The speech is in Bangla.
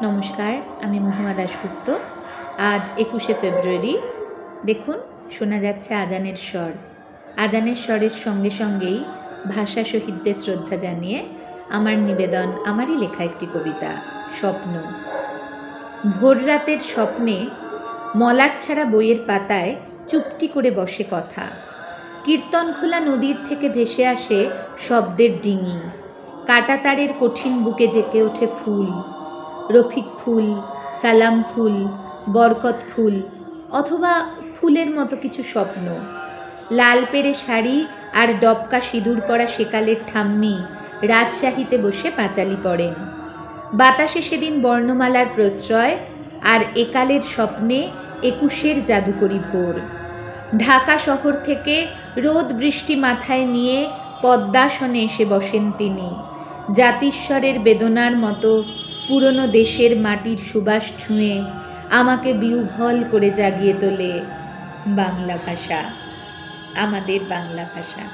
নমস্কার, আমি মহুয়া দাশগুপ্ত। আজ 21শে ফেব্রুয়ারি। দেখুন, শোনা যাচ্ছে আজানের স্বর। আজানের স্বরের সঙ্গে সঙ্গেই ভাষা শহীদদের শ্রদ্ধা জানিয়ে আমার নিবেদন, আমারই লেখা একটি কবিতা, স্বপ্ন। ভোর রাতের স্বপ্নে মলাট ছাড়া বইয়ের পাতায় চুপটি করে বসে কথা। কীর্তনখোলা নদীর থেকে ভেসে আসে শব্দের ডিঙি। কাঁটাতারের কঠিন বুকে জেঁকে ওঠে ফুল, রফিক ফুল, সালাম ফুল, বরকত ফুল, অথবা ফুলের মতো কিছু স্বপ্ন। লাল পেড়ে শাড়ি আর ডবকা সিঁদুর পরা সেকালের ঠাম্মি রাজশাহীতে বসে পাঁচালি পড়েন। বাতাসে সেদিন বর্ণমালার প্রশ্রয়, আর একালের স্বপ্নে 21-এর জাদুকরি ভোর। ঢাকা শহর থেকে রোদ বৃষ্টি মাথায় নিয়ে পদ্মাসনে এসে বসেন তিনি। জাতিস্বরের বেদনার মতো পুরনো দেশের মাটির সুবাস ছুঁয়ে আমাকে বিহ্বল করে জাগিয়ে তোলে বাংলা ভাষা, আমাদের বাংলা ভাষা।